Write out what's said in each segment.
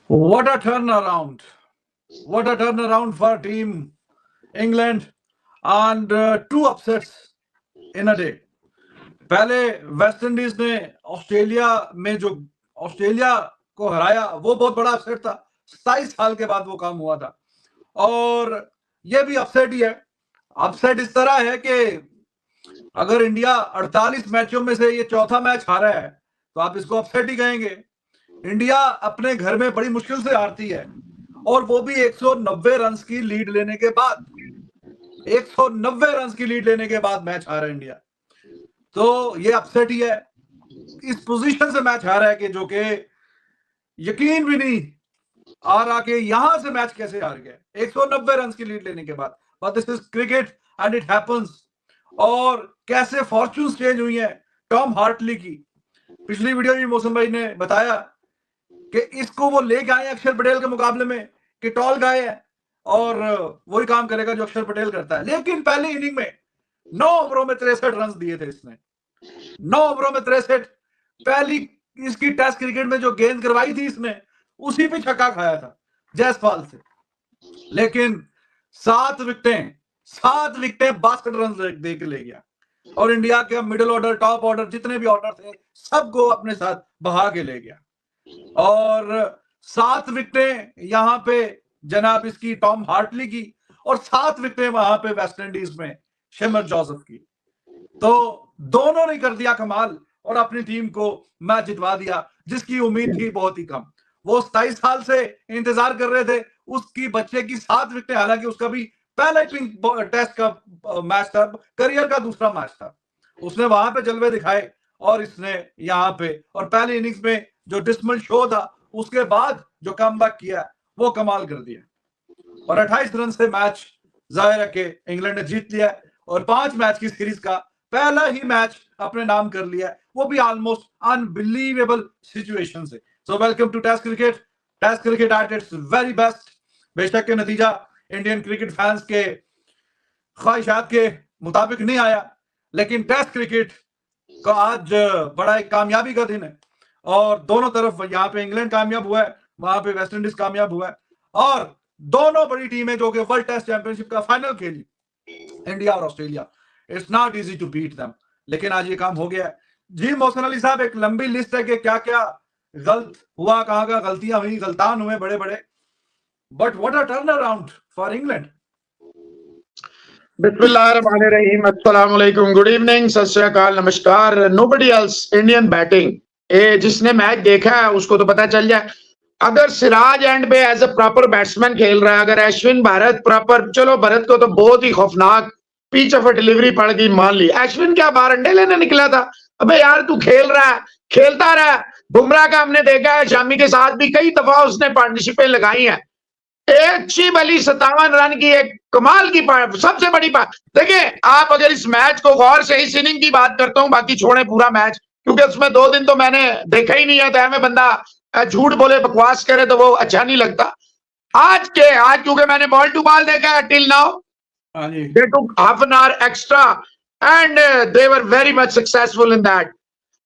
What a turnaround! What a turnaround for Team England and two upsets in a day. पहले West Indies ने Australia में जो Australia को हराया वो बहुत बड़ा अपसेट था। 27 साल के बाद वो काम हुआ था और ये भी अपसेट ही है। अपसेट इस तरह है कि अगर इंडिया 48 मैचों में से ये चौथा मैच हारा है तो आप इसको अपसेट ही कहेंगे। इंडिया अपने घर में बड़ी मुश्किल से हारती है और वो भी 190 रन की लीड लेने के बाद। 190 रन की लीड लेने के बाद मैच हारा इंडिया, तो ये अपसेट ही है। इस पोजीशन से मैच हारा है कि जो कि यकीन भी नहीं आ रहा कि यहां से मैच कैसे हार गए 190 रन की लीड लेने के बाद। But this is cricket and it happens. और कैसे फॉर्चून चेंज हुई है टॉम हार्टली की। पिछली वीडियो में मौसम भाई ने बताया कि इसको वो लेके आए अक्षर पटेल के मुकाबले में कि टॉल गाय है और वही काम करेगा जो अक्षर पटेल करता है। लेकिन पहली इनिंग में 9 ओवरों में 63 रन दिए थे इसने। 9 ओवरों में 63। पहली इसकी टेस्ट क्रिकेट में जो गेंद करवाई थी इसने उसी पे छक्का खाया था जयसवाल से। लेकिन 7 विकेटें 62 रन दे के ले गया और इंडिया के मिडिल ऑर्डर टॉप ऑर्डर जितने भी ऑर्डर थे सबको अपने साथ बहा के ले गया। और 7 विकेटें यहां पे जनाब इसकी टॉम हार्टली की और 7 विकेटें वहां पे वेस्ट इंडीज में शेमर जोसेफ की। तो दोनों ने कर दिया कमाल और अपनी टीम को मैच जितवा दिया जिसकी उम्मीद थी बहुत ही कम। वो 27 साल से इंतजार कर रहे थे उसकी बच्चे की 7 विकेटें, हालांकि उसका भी पहला टेस्ट का मैच था, करियर का दूसरा मैच था। उसने वहां पे जलवे दिखाए और इसने यहाँ पे और पहली इनिंग्स में जो डिसमल शो था उसके बाद जो कमबैक किया वो कमाल कर दिया और 28 रन से मैच जाहिर है कि इंग्लैंड ने जीत लिया और 5 मैच की सीरीज का पहला ही मैच अपने नाम कर लिया, वो भी ऑलमोस्ट अनबिलीवेबल सिचुएशन से। So welcome to test cricket. Test cricket at its very best. बेशक के नतीजा इंडियन क्रिकेट फैंस के ख्वाहिशात के मुताबिक नहीं आया, लेकिन टेस्ट क्रिकेट का आज बड़ा एक कामयाबी का दिन है और दोनों तरफ, यहाँ पे इंग्लैंड कामयाब हुआ है, वहां पे वेस्ट इंडीज कामयाब हुआ है और दोनों बड़ी टीमें जो कि वर्ल्ड टेस्ट चैंपियनशिप का फाइनल खेली, इंडिया और Australia. It's not easy to beat them, लेकिन आज ये काम हो गया है। जी मोहसिन अली साहब, एक लंबी लिस्ट है कि क्या क्या गलत हुआ, कहां कहां गलतियां हुई, गलतान हुए बड़े बड़े, but what a turn around for England. बिस्मिल्लाहिर्रहमानिर्रहीम, अस्सलाम वालेकुम, गुड इवनिंग, सत श्री अकाल, नमस्कार। नोबडी एल्स इंडियन बैटिंग, ये जिसने मैच देखा है उसको तो पता चल जाए। अगर सिराज एंड पे एज अ प्रॉपर बैट्समैन खेल रहा है, अगर अश्विन भारत प्रॉपर, चलो भरत को तो बहुत ही खौफनाक पिच ऑफ डिलीवरी पड़ गई, मान ली। अश्विन क्या बाहर अंडे लेने निकला था? अबे यार तू खेल रहा है, खेलता रहा। बुमराह का हमने देखा है, शामी के साथ भी कई दफा उसने पार्टनरशिपें लगाई हैं। एक शिव अली 57 रन की एक कमाल की सबसे बड़ी बात। देखिए आप अगर इस मैच को गौर से, इस इनिंग की बात करता हूं, बाकी छोड़े पूरा मैच, क्योंकि उसमें 2 दिन तो मैंने देखा ही नहीं है, तो हमें बंदा झूठ बोले बकवास करे तो वो अच्छा नहीं लगता। आज क्योंकि मैंने बॉल टू बॉल देखा है till now, they took half an hour extra and they were very much successful in that.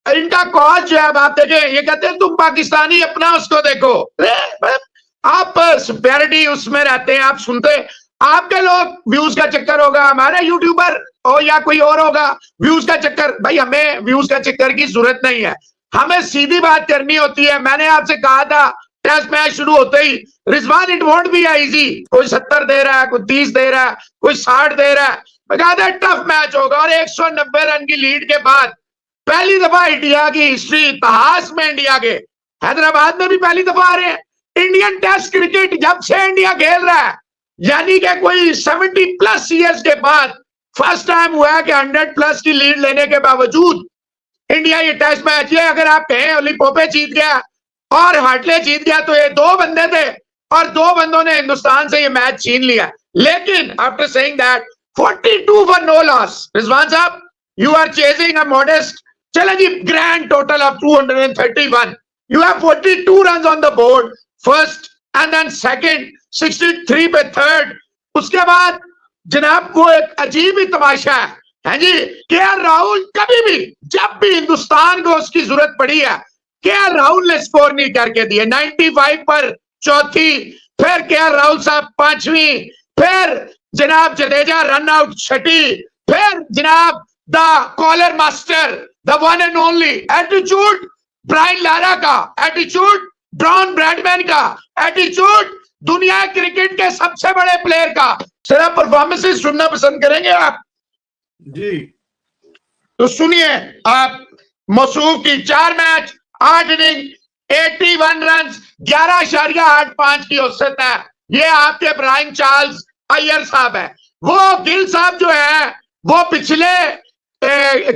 इनका कॉल जो है, आप देखें, ये कहते हैं तुम पाकिस्तानी अपना उसको देखो। आप सुपेरिटी उसमें रहते हैं, आप सुनते, आपके लोग व्यूज का चक्कर होगा, हमारे यूट्यूबर हो या कोई और होगा व्यूज का चक्कर। भाई हमें व्यूज का चक्कर की जरूरत नहीं है, हमें सीधी बात करनी होती है। मैंने आपसे कहा था टेस्ट मैच शुरू होते ही, Rizwan it won't be easy, कोई 70 दे रहा है, कोई 30 दे रहा है, कोई 60 दे रहा है, बकायदा टफ मैच होगा। और 190 रन की लीड के बाद पहली दफा इंडिया की हिस्ट्री, इतिहास में इंडिया के, हैदराबाद में भी पहली दफा आ रहे हैं। इंडियन टेस्ट क्रिकेट जब से इंडिया खेल रहा है, यानी कि कोई 70+ ईयर्स के बाद फर्स्ट टाइम हुआ है कि 100+ की लीड लेने के बावजूद इंडिया ये टेस्ट मैच, ये अगर आप कहें ओली पोपे जीत गया और हार्टले जीत गया, तो ये 2 बंदे थे और 2 बंदों ने हिंदुस्तान से ये मैच छीन लिया। लेकिन after saying that 42 for no loss, Rizwan साहब you are chasing a modest, चले जी, grand total of 231, you have 42 run on the board first and then second, 63 पे थर्ड। उसके बाद जनाब को एक अजीब ही तमाशा है जी, केएल राहुल कभी भी जब भी हिंदुस्तान को उसकी जरूरत पड़ी है, केएल राहुल ने स्कोर नहीं करके दिए। 95 पर चौथी, फिर केएल राहुल साहब पांचवी, फिर जनाब जडेजा रन आउट छठी, फिर जनाब the collar master, the one and only attitude Brian Lara का, एटीट्यूड डॉन ब्रैडमैन का, एटीट्यूड दुनिया क्रिकेट के सबसे बड़े प्लेयर का। सर परफॉर्मेंसेस सुनना पसंद करेंगे आप? जी तो सुनिए आप। मसूफ की 4 मैच 8 इनिंग 81 रन 11.85 की औसत है। ये आपके ब्रायन चार्ल्स अय्यर साहब है। वो गिल साहब जो है वो पिछले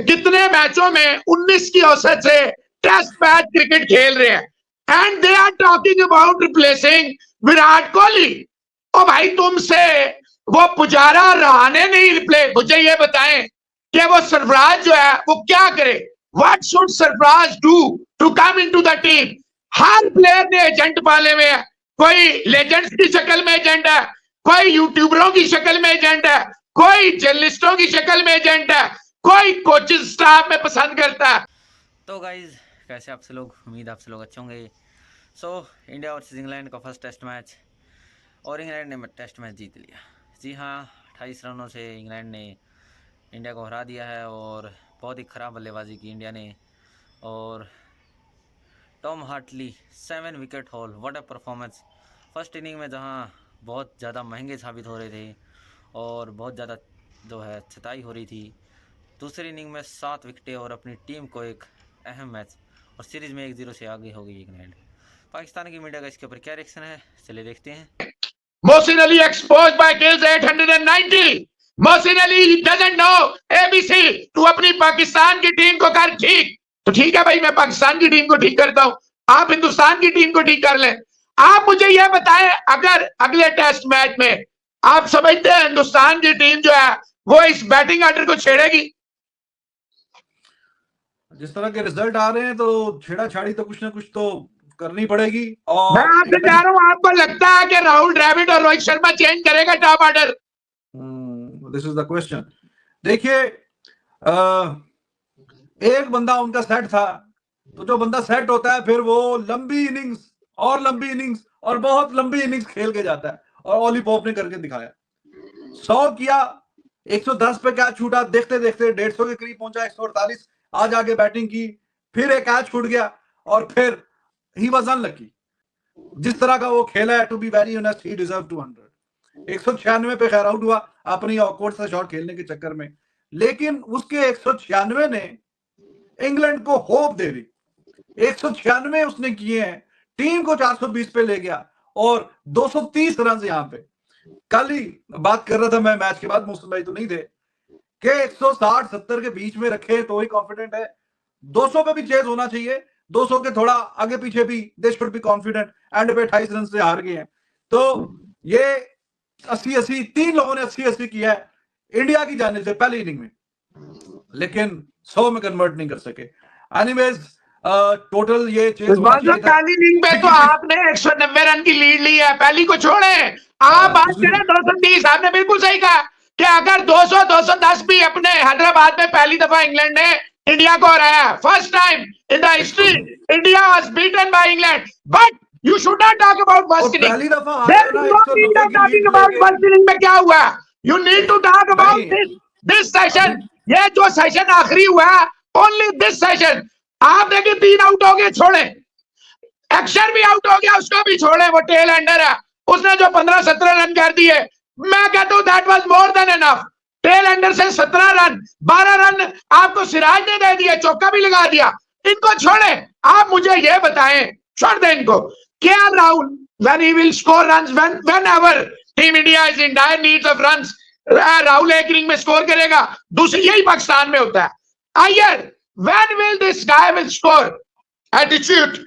कितने मैचों में 19 की औसत से टेस्ट मैच क्रिकेट खेल रहे हैं and they are talking about replacing Virat Kohli. ओ भाई तुमसे वो पुजारा रहाणे नहीं रिप्लेस। मुझे ये बताएं कि वो सरफराज जो है वो क्या करे? What should Sarfaraz do to come into the team? हर प्लेयर ने एजेंट पाले हुए हैं। कोई लेजेंड्स की शक्ल में एजेंट है, कोई यूट्यूबरों की शक्ल में एजेंट है, कोई जर्नलिस्टों की शक्ल में एजेंट है, कोई कोचिंग स्टाफ में पसंद करता है। तो गाइज कैसे आपसे लोग, उम्मीद आपसे लोग अच्छे होंगे। सो इंडिया वर्सेस इंग्लैंड का फर्स्ट टेस्ट मैच और इंग्लैंड ने टेस्ट मैच जीत लिया। जी हाँ, 28 रनों से इंग्लैंड ने इंडिया को हरा दिया है और बहुत ही ख़राब बल्लेबाजी की इंडिया ने। और Tom Hartley 7 wicket haul, what a performance. First inning में जहाँ बहुत ज़्यादा महंगे साबित हो रहे थे और बहुत ज़्यादा जो है छताई हो रही थी, दूसरी इनिंग में 7 विकेटें और अपनी टीम को एक अहम मैच और सीरीज़ में 1-0 से आगे हो गई इंग्लैंड। पाकिस्तान की मीडिया का इसके ऊपर क्या रिएक्शन है, चलिए देखते हैं। Mohsin Ali exposed by Gill's 890. Mohsin Ali doesn't know ABC. तू अपनी पाकिस्तान की टीम को कर ठीक। तो ठीक है भाई, मैं पाकिस्तान की टीम को ठीक करता हूं, आप हिंदुस्तान की टीम को ठीक कर लें। आप मुझे यह बताएं, अगर अगले टेस्ट मैच में आप समझते हैं हिंदुस्तान की टीम जो है वो इस बैटिंग ऑर्डर को छेड़ेगी? जिस तरह के रिजल्ट आ रहे हैं तो छेड़ाछाड़ी तो कुछ ना कुछ तो करनी पड़ेगी। और मैं आपसे कह रहा हूं, आपको लगता है कि राहुल द्रविड़ और रोहित शर्मा चेंज करेगा top order? This is the question. देखिए, एक बंदा उनका सेट था, तो जो बंदा सेट होता है फिर वो लंबी इनिंग्स और बहुत लंबी इनिंग्स खेल के जाता है, और ओली पोप ने करके दिखाया। 100 किया, 110 पे कैच छूटा, देखते देखते 150 के करीब पहुंचा, 148 आज आगे बैटिंग की, फिर एक कैच छूट गया और फिर ही वाज अनलकी। जिस तरह का वो खेला है, to be very honest, he deserve 200। 196 पे खैर आउट हुआ अपनी ऑकवर्ड सा शॉट खेलने के चक्कर में, लेकिन उसके 196 ने इंग्लैंड को होप दे दी। 196 उसने किए हैं, टीम को 420 पे ले गया और 230 रन यहां पे। कल ही बात कर रहा था मैं मैच के बाद, मुस्लिम भाई तो नहीं थे, कि 160-70 के बीच में रखे तो ही कॉन्फिडेंट है। 200 पे भी चेज होना चाहिए, 200 के थोड़ा आगे पीछे भी they should be confident. And पे 28 रन से हार गए हैं, तो ये 80-80 3 लोगों ने 80-80 किया है इंडिया की जाने से पहली इनिंग में, लेकिन 100 में कन्वर्ट नहीं कर सके। एनीवेज टोटल ये चेज पहली इनिंग पे तो आपने 190 रन की लीड ली है, पहली को छोड़े आप बात करें 230। आपने बिल्कुल सही कहा कि अगर 200-210 भी अपने हैदराबाद में पहली दफा इंग्लैंड ने इंडिया को हराया, first time in the history India was beaten by England, but you should not talk about first inning. पहली दफा टॉकिंग अबाउट फर्स्ट इनिंग में क्या हुआ, you need to talk about this session. ये जो सेशन आखिरी हुआ, ओनली दिस सेशन। आप देखिए 3 आउट हो गए, छोड़े। एक्शन भी आउट हो गया, उसको भी छोड़े, वो टेल एंडर है, उसने जो 15-17 रन कर दिए, मैं कहता हूं that was more than enough. Tail ender से 17 रन, 12 रन आपको सिराज ने दे दिए, चौका भी लगा दिया। इनको छोड़े, आप मुझे ये बताएं, छोड़ दें इनको। क्या Rahul when he will score runs whenever team India is in dire needs of runs, Rahul एक इनिंग में स्कोर करेगा, दूसरी यही पाकिस्तान में होता है। Iyer when will this guy will score? Attitude,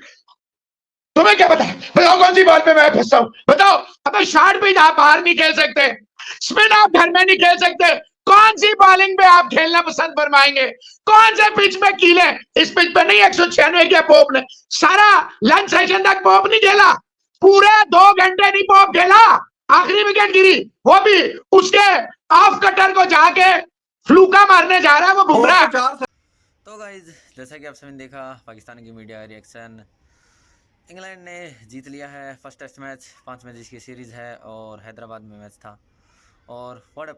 तुम्हें क्या पता है? बताओ कौन सी बॉल पे मैं फंसता हूं, बताओ। अब शॉर्ट पिच आप बाहर नहीं खेल सकते, स्पिन आप घर में नहीं खेल सकते, कौन सी बॉलिंग पे आप खेलना पसंद फरमाएंगे? कौन से पिच पे कीले? इस पिच पे नहीं 196 किया पोप ने, सारा लंच सेशन तक पोप नहीं खेला, पूरे 2 घंटे नहीं पोप खेला, आखिरी विकेट गिरी, वो भी उसके ऑफ कटर को जाके फ्लूका मारने जा रहा है वो बुमराह। तो गाइज जैसा कि आप सभी ने देखा पाकिस्तान की मीडिया रिएक्शन, इंग्लैंड ने जीत लिया है फर्स्ट टेस्ट मैच, 5 मैचेस की सीरीज़ है और हैदराबाद में मैच था। और what a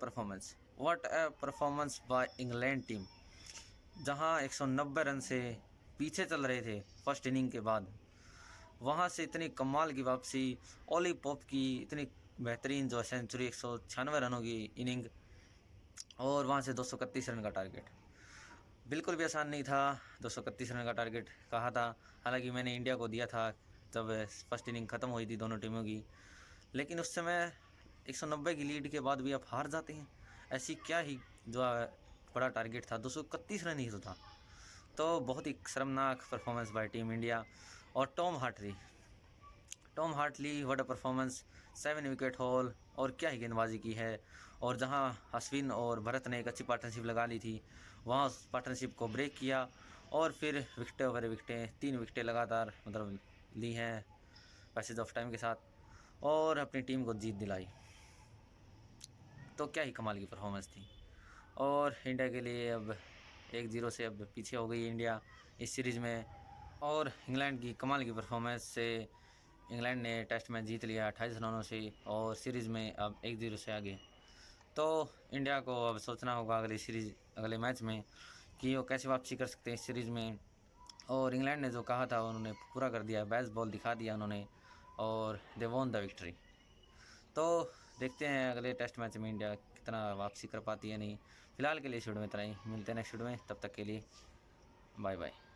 performance by England team, जहां 190 रन से पीछे चल रहे थे फर्स्ट इनिंग के बाद, वहां से इतनी कमाल की वापसी, ओली पोप की इतनी बेहतरीन जो सेंचुरी, 196 रनों की इनिंग, और वहां से 231 रन का टारगेट। बिल्कुल भी आसान नहीं था 231 रन का टारगेट कहा था। हालांकि मैंने इंडिया को दिया था जब फर्स्ट इनिंग ख़त्म हुई थी दोनों टीमों की, लेकिन उस समय 190 की लीड के बाद भी आप हार जाते हैं। ऐसी क्या ही जो बड़ा टारगेट था, 231 रन ही तो था। तो बहुत ही शर्मनाक परफॉर्मेंस बाय टीम इंडिया। और Tom Hartley what a performance, 7 wicket haul, और क्या ही गेंदबाजी की है। और जहां अश्विन और भरत ने एक अच्छी पार्टनरशिप लगा ली थी, वहां उस पार्टनरशिप को ब्रेक किया और फिर विकेटें ओवर विकेटें, 3 विकेटें लगातार मतलब ली हैं पैसेज ऑफ टाइम के साथ और अपनी टीम को जीत दिलाई। तो क्या ही कमाल की परफॉर्मेंस थी। और इंडिया के लिए अब 1-0 से अब पीछे हो गई इंडिया इस सीरीज़ में। और इंग्लैंड की कमाल की परफॉर्मेंस से इंग्लैंड ने टेस्ट मैच जीत लिया 28 रनों से और सीरीज़ में अब 1-0 से आगे। तो इंडिया को अब सोचना होगा अगले मैच में कि वो कैसे वापसी कर सकते हैं इस सीरीज़ में। और इंग्लैंड ने जो कहा था उन्होंने पूरा कर दिया, बेसबॉल दिखा दिया उन्होंने और दे वॉन द विक्ट्री। तो देखते हैं अगले टेस्ट मैच में इंडिया कितना वापसी कर पाती है नहीं। फिलहाल के लिए इस वीडियो में इतना ही, मिलते हैं नेक्स्ट वीडियो में, तब तक के लिए बाय बाय।